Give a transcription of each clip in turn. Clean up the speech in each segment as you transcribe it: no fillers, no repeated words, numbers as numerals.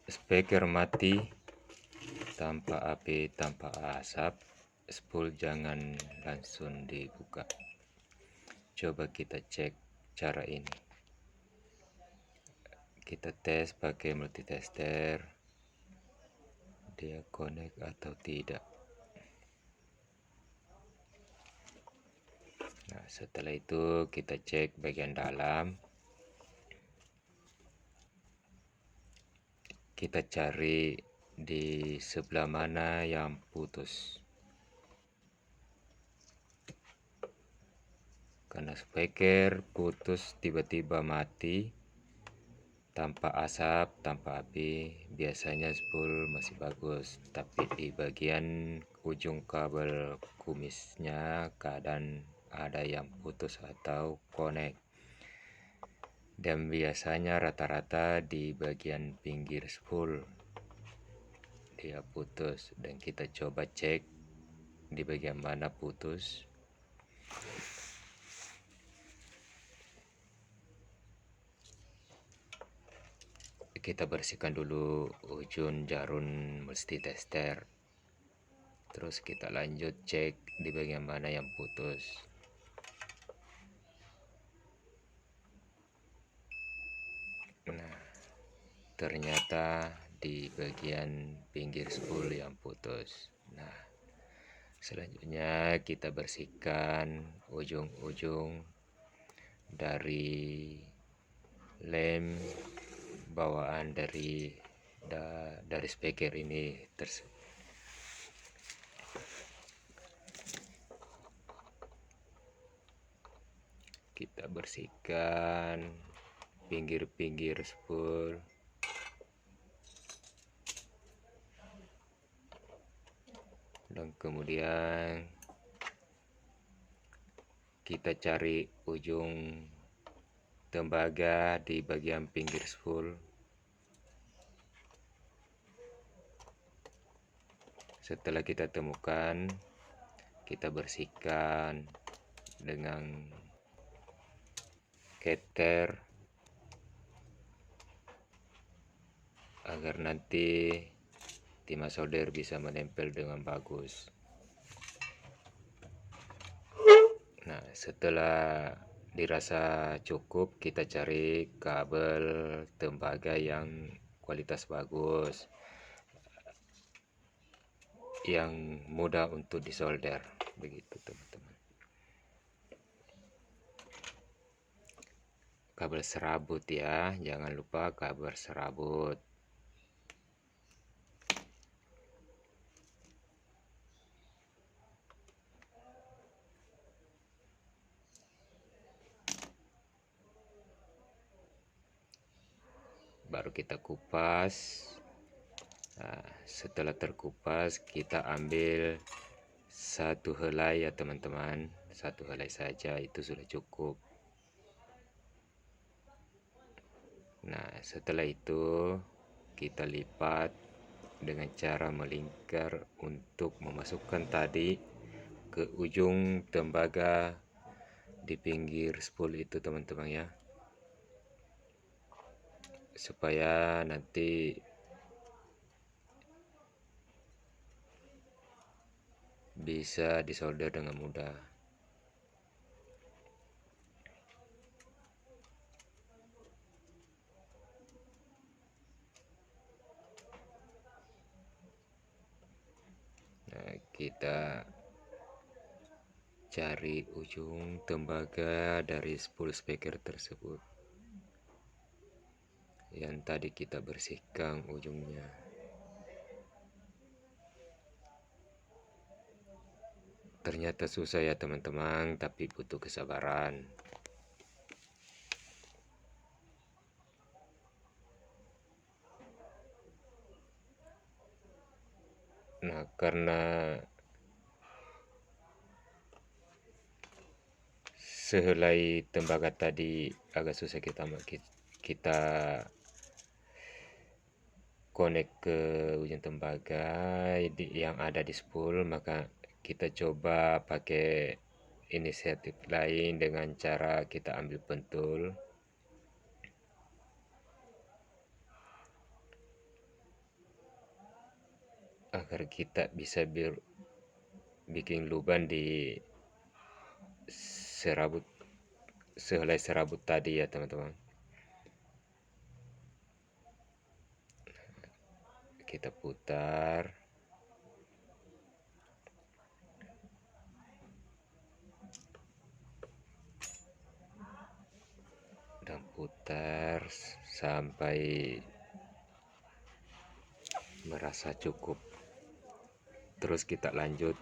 Speaker mati tanpa api, tanpa asap, spool jangan langsung dibuka. Coba kita cek cara ini. Kita tes pakai multitester, dia connect atau tidak. Nah, setelah itu kita cek bagian dalam. Kita cari di sebelah mana yang putus. Karena speaker putus tiba-tiba mati tanpa asap, tanpa api, biasanya spool masih bagus, tapi di bagian ujung kabel kumisnya kadang ada yang putus atau connect. Dan biasanya rata-rata di bagian pinggir spool dia putus, dan kita coba cek di bagian mana putus. Kita bersihkan dulu ujung jarum multitester, terus kita lanjut cek di bagian mana yang putus. Nah, ternyata di bagian pinggir spool yang putus. Nah, selanjutnya kita bersihkan ujung-ujung dari lem bawaan dari speaker ini kita bersihkan pinggir-pinggir spool. Dan kemudian kita cari ujung tembaga di bagian pinggir spool. Setelah kita temukan, kita bersihkan dengan cutter agar nanti timah solder bisa menempel dengan bagus. Nah, setelah dirasa cukup, kita cari kabel tembaga yang kualitas bagus, yang mudah untuk disolder, begitu teman-teman. Kabel serabut ya, jangan lupa kabel serabut. Baru kita kupas. Nah, setelah terkupas, kita ambil satu helai ya teman-teman, satu helai saja itu sudah cukup. Nah, setelah itu kita lipat dengan cara melingkar untuk memasukkan tadi ke ujung tembaga di pinggir spool itu teman-teman ya, supaya nanti bisa disolder dengan mudah. Nah, kita cari ujung tembaga dari spool speaker tersebut yang tadi kita bersihkan ujungnya. Ternyata susah ya teman-teman, tapi butuh kesabaran. Nah, karena sehelai tembaga tadi agak susah kita connect ke ujung tembaga yang ada di spool, maka kita coba pakai inisiatif lain dengan cara kita ambil pentul. agar kita bisa bikin lubang di sehelai serabut tadi ya teman-teman. Kita putar dan putar sampai merasa cukup. Terus kita lanjut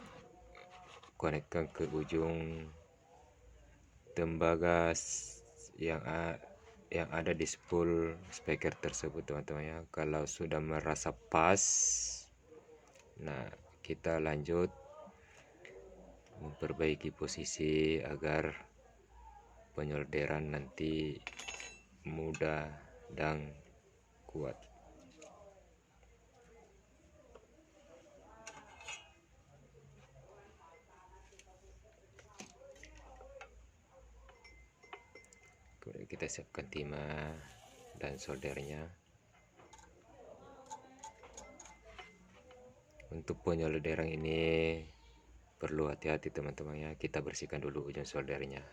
konekkan ke ujung tembaga yang ada di spool speaker tersebut teman-teman ya. Kalau sudah merasa pas, nah kita lanjut memperbaiki posisi agar penyolderan nanti mudah dan kuat. Kemudian kita siapkan timah dan soldernya. Untuk penyolderan ini perlu hati-hati teman-teman ya. Kita bersihkan dulu ujung soldernya.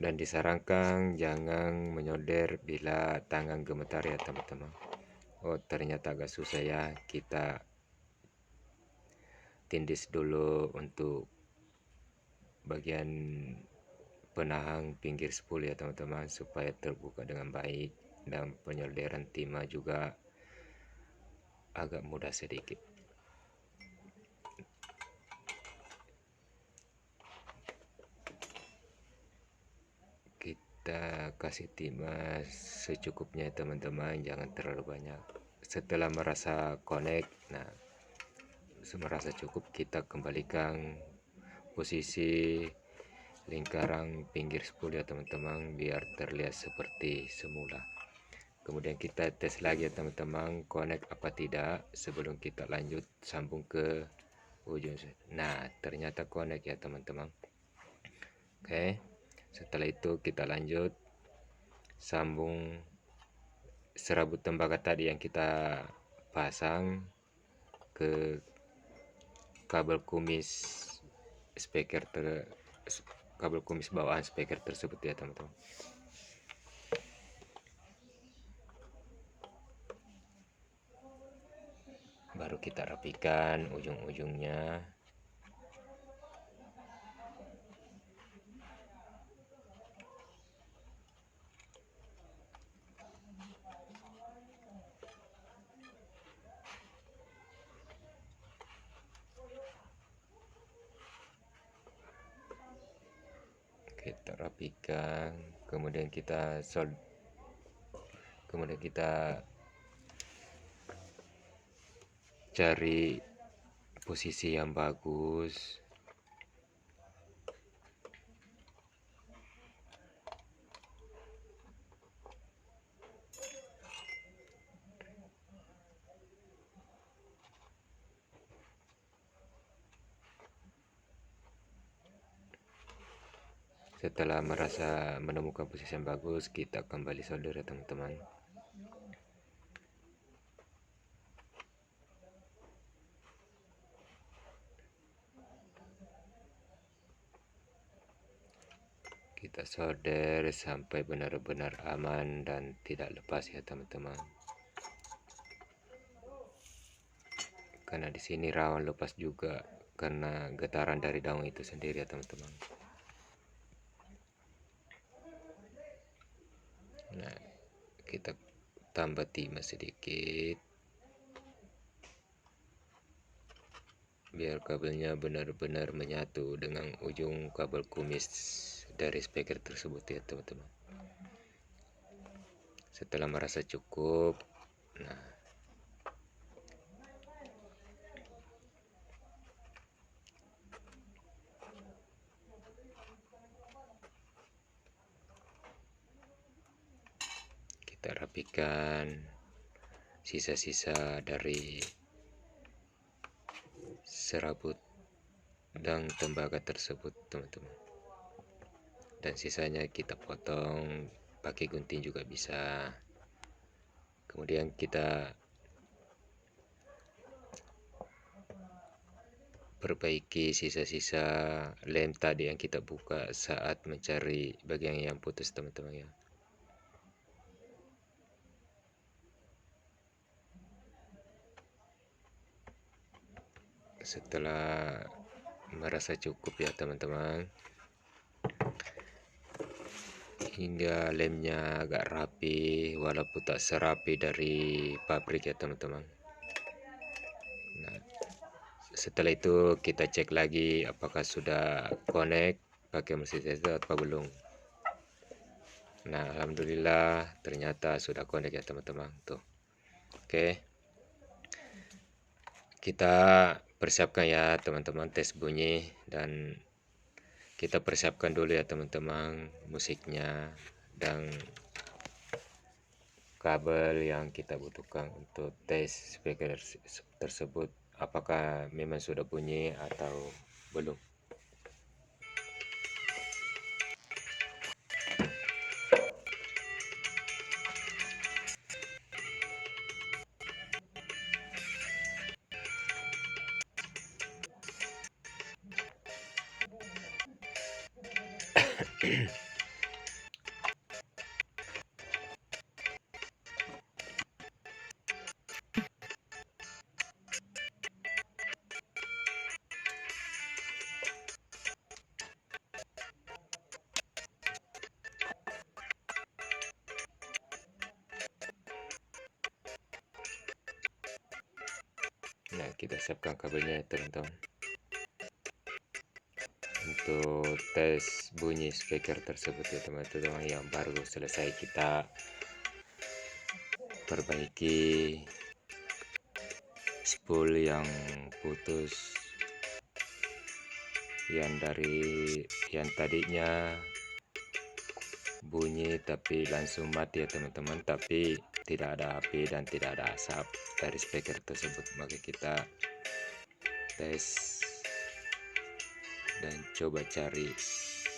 Dan disarankan jangan menyolder bila tangan gemetar ya teman-teman. Oh ternyata agak susah ya. Kita tindis dulu untuk bagian penahan pinggir spool ya teman-teman, supaya terbuka dengan baik, dan penyolderan timah juga agak mudah sedikit. Kita kasih timah secukupnya teman-teman, jangan terlalu banyak. Setelah merasa connect, nah merasa cukup, kita kembalikan posisi lingkaran pinggir spool ya teman-teman, biar terlihat seperti semula. Kemudian kita tes lagi ya teman-teman, connect apa tidak sebelum kita lanjut sambung ke ujung. Nah ternyata connect ya teman-teman. Oke, setelah itu kita lanjut sambung serabut tembaga tadi yang kita pasang ke kabel kumis speaker kabel kumis bawaan speaker tersebut ya teman-teman. Baru kita rapikan ujung-ujungnya. Kita rapikan, kemudian kita cari posisi yang bagus. Setelah merasa menemukan posisi yang bagus, kita kembali solder ya teman-teman. Kita solder sampai benar-benar aman dan tidak lepas ya teman-teman. Karena di sini rawan lepas juga karena getaran dari daun itu sendiri ya teman-teman. Nah, kita tambah timah sedikit biar kabelnya benar-benar menyatu dengan ujung kabel kumis dari speaker tersebut ya teman-teman. Setelah merasa cukup, nah kita rapikan sisa-sisa dari serabut dan tembaga tersebut teman-teman, dan sisanya kita potong pakai gunting juga bisa. Kemudian kita perbaiki sisa-sisa lem tadi yang kita buka saat mencari bagian yang putus, teman-teman ya. Setelah merasa cukup ya teman-teman, hingga lemnya agak rapi walaupun tak serapi dari pabrik ya teman-teman. Nah, setelah itu kita cek lagi apakah sudah connect pakai mesin tester atau belum. Nah, alhamdulillah ternyata sudah connect ya teman-teman tuh. Oke, kita persiapkan ya teman-teman tes bunyi, dan kita persiapkan dulu ya teman-teman musiknya dan kabel yang kita butuhkan untuk tes speaker tersebut apakah memang sudah bunyi atau belum. Nah, kita siapkan kabelnya ya teman-teman untuk tes bunyi speaker tersebut ya teman-teman yang baru selesai kita perbaiki spool yang putus, yang tadinya bunyi tapi langsung mati ya teman-teman, tapi tidak ada api dan tidak ada asap dari speaker tersebut. Maka kita tes dan coba cari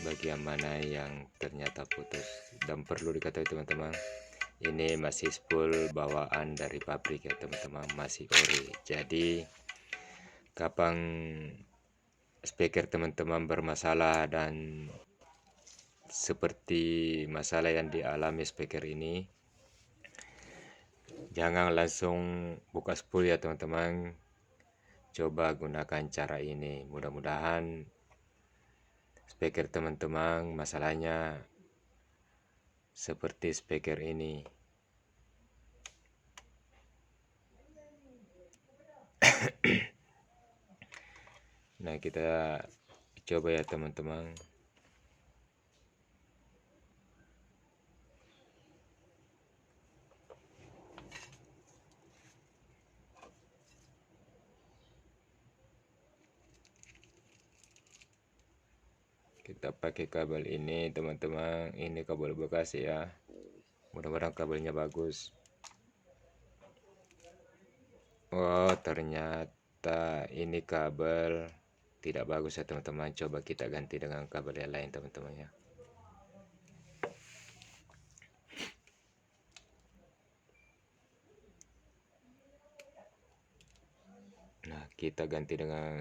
bagian mana yang ternyata putus. Dan perlu diketahui teman-teman, ini masih spool bawaan dari pabrik ya teman-teman, masih ori. Jadi kapan speaker teman-teman bermasalah dan seperti masalah yang dialami speaker ini, jangan langsung buka spool ya teman-teman, coba gunakan cara ini. Mudah-mudahan speaker teman-teman masalahnya seperti speaker ini. Nah, kita coba ya teman-teman. Kita pakai kabel ini teman-teman, ini kabel bekas ya, mudah-mudahan kabelnya bagus. Oh, ternyata ini kabel tidak bagus ya teman-teman, coba kita ganti dengan kabel yang lain teman-teman ya. Nah, kita ganti dengan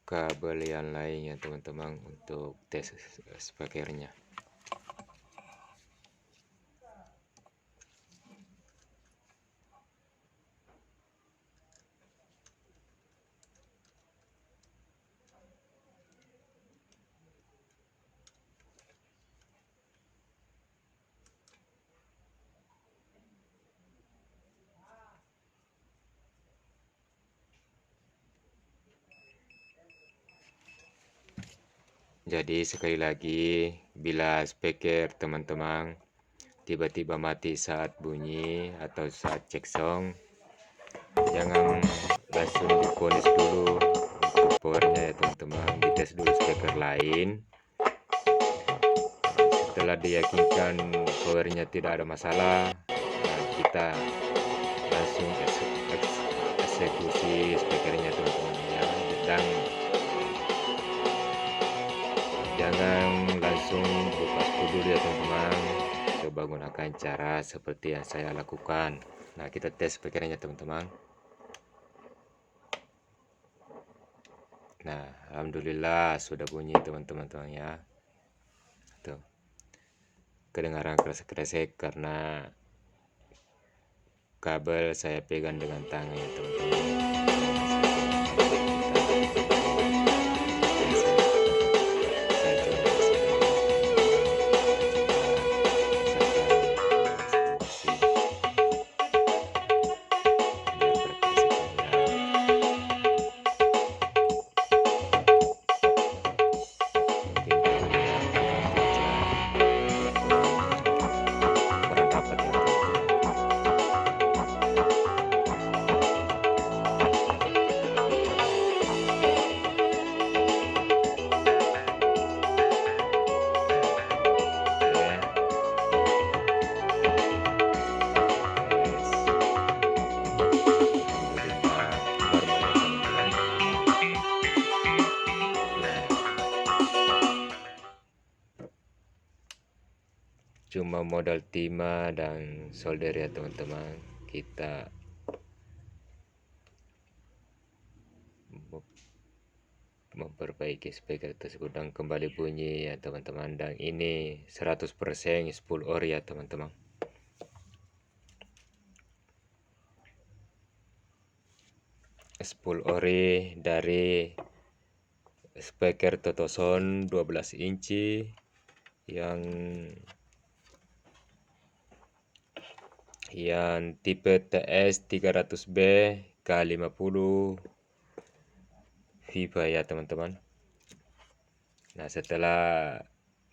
kabel yang lain ya teman-teman untuk tes speakernya. Jadi sekali lagi, bila speaker teman-teman tiba-tiba mati saat bunyi atau saat cek song, jangan langsung diponis dulu untuk powernya ya teman-teman, dites dulu speaker lain. Setelah diyakinkan powernya tidak ada masalah, nah kita langsung eksekusi speakernya teman-teman ya. Dan jangan langsung buka spool dulu ya teman-teman. Coba gunakan cara seperti yang saya lakukan. Nah, kita tes speakernya teman-teman. Nah, alhamdulillah sudah bunyi teman-teman ya. Tuh. Kedengaran kresek-kresek karena kabel saya pegang dengan tangan ya teman-teman. Cuma modal timah dan solder ya teman-teman. Kita memperbaiki speaker tersebut dan kembali bunyi ya teman-teman. Dan ini 100% 10 ori ya teman-teman. Ori dari speaker Totoson 12 inci yang tipe TS 300B K50 Viva ya teman-teman. Nah, setelah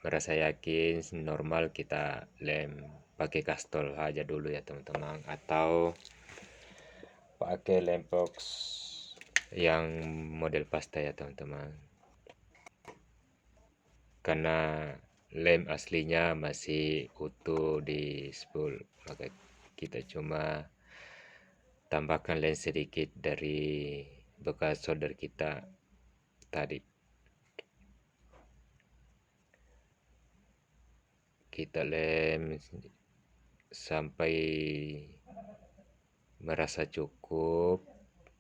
merasa yakin normal, kita lem pakai kastol aja dulu ya teman-teman, atau pakai lem box yang model pasta ya teman-teman, karena lem aslinya masih utuh di spool, maka kita cuma tambahkan lem sedikit dari bekas solder kita tadi. Kita lem sampai merasa cukup.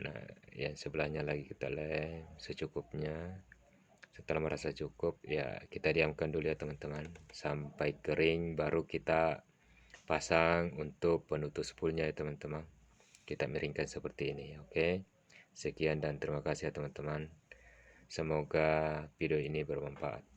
Nah, yang sebelahnya lagi kita lem secukupnya. Setelah merasa cukup, ya kita diamkan dulu ya teman-teman sampai kering, baru kita pasang untuk penutup spoolnya ya teman-teman. Kita miringkan seperti ini. Oke, sekian dan terima kasih ya teman-teman. Semoga video ini bermanfaat.